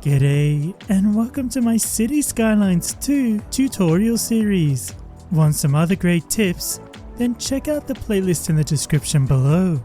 G'day and welcome to my Cities Skylines 2 tutorial series. Want some other great tips? Then check out the playlist in the description below.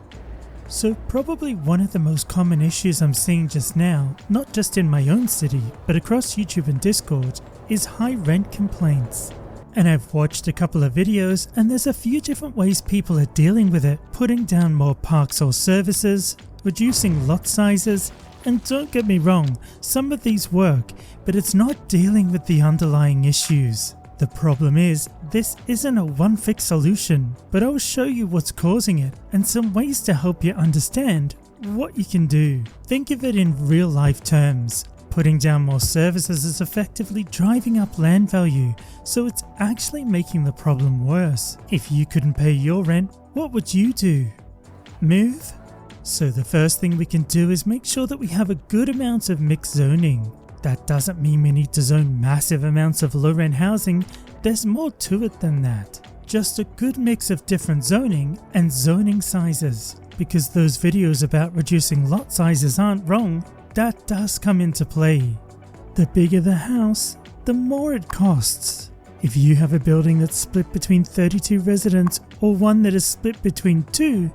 So probably one of the most common issues I'm seeing just now, not just in my own city but across YouTube and Discord, is high rent complaints. And I've watched a couple of videos and there's a few different ways people are dealing with it, putting down more parks or services, reducing lot sizes. And don't get me wrong, some of these work, but it's not dealing with the underlying issues. The problem is, this isn't a one-fix solution, but I'll show you what's causing it and some ways to help you understand what you can do. Think of it in real-life terms. Putting down more services is effectively driving up land value, so it's actually making the problem worse. If you couldn't pay your rent, what would you do? Move? So the first thing we can do is make sure that we have a good amount of mixed zoning. That doesn't mean we need to zone massive amounts of low-rent housing, there's more to it than that. Just a good mix of different zoning and zoning sizes. Because those videos about reducing lot sizes aren't wrong, that does come into play. The bigger the house, the more it costs. If you have a building that's split between 32 residents or one that is split between 2,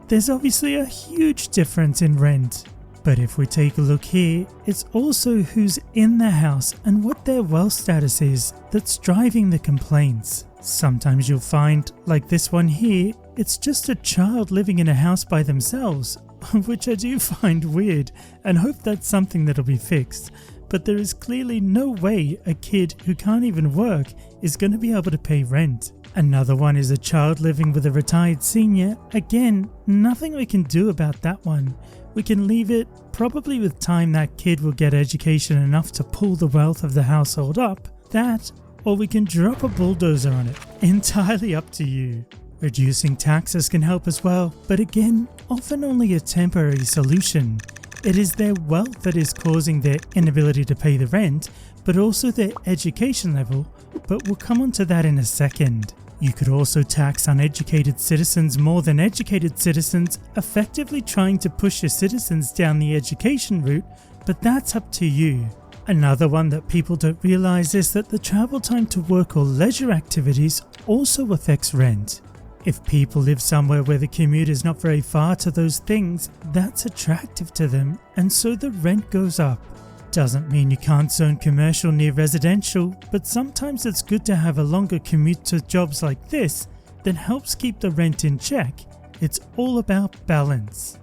there's obviously a huge difference in rent. But if we take a look here, it's also who's in the house and what their wealth status is that's driving the complaints. Sometimes you'll find, like this one here, it's just a child living in a house by themselves, which I do find weird and hope that's something that'll be fixed. But there is clearly no way a kid who can't even work is going to be able to pay rent. Another one is a child living with a retired senior. Again, nothing we can do about that one. We can leave it, probably with time that kid will get education enough to pull the wealth of the household up. That, or we can drop a bulldozer on it. Entirely up to you. Reducing taxes can help as well, but again, often only a temporary solution. It is their wealth that is causing their inability to pay the rent, but also their education level, but we'll come on to that in a second. You could also tax uneducated citizens more than educated citizens, effectively trying to push your citizens down the education route, but that's up to you. Another one that people don't realize is that the travel time to work or leisure activities also affects rent. If people live somewhere where the commute is not very far to those things, that's attractive to them, and so the rent goes up. Doesn't mean you can't zone commercial near residential, but sometimes it's good to have a longer commute to jobs like this that helps keep the rent in check. It's all about balance.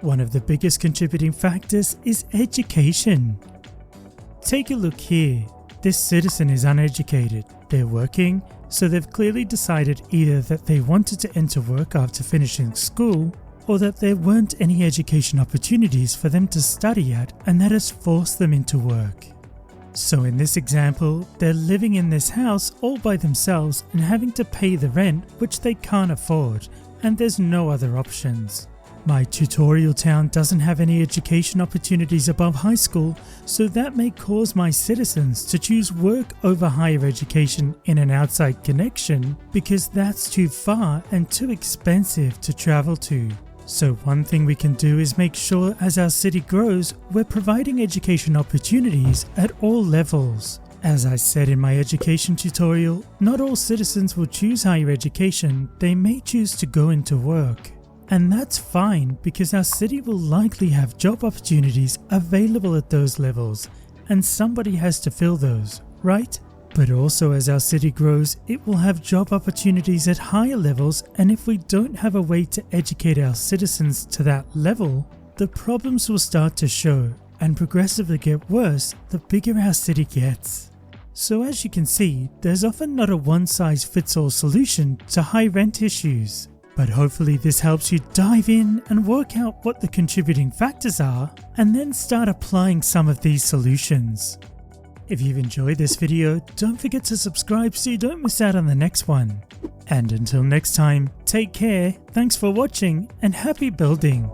One of the biggest contributing factors is education. Take a look here. This citizen is uneducated. They're working, so they've clearly decided either that they wanted to enter work after finishing school, or that there weren't any education opportunities for them to study at, and that has forced them into work. So in this example, they're living in this house all by themselves and having to pay the rent, which they can't afford, and there's no other options. My tutorial town doesn't have any education opportunities above high school, so that may cause my citizens to choose work over higher education in an outside connection because that's too far and too expensive to travel to. So one thing we can do is make sure as our city grows, we're providing education opportunities at all levels. As I said in my education tutorial, not all citizens will choose higher education, they may choose to go into work. And that's fine because our city will likely have job opportunities available at those levels, and somebody has to fill those, right? But also as our city grows, it will have job opportunities at higher levels, and if we don't have a way to educate our citizens to that level, the problems will start to show and progressively get worse the bigger our city gets. So as you can see, there's often not a one-size-fits-all solution to high rent issues. But hopefully this helps you dive in and work out what the contributing factors are, and then start applying some of these solutions. If you've enjoyed this video, don't forget to subscribe so you don't miss out on the next one. And until next time, take care, thanks for watching, and happy building!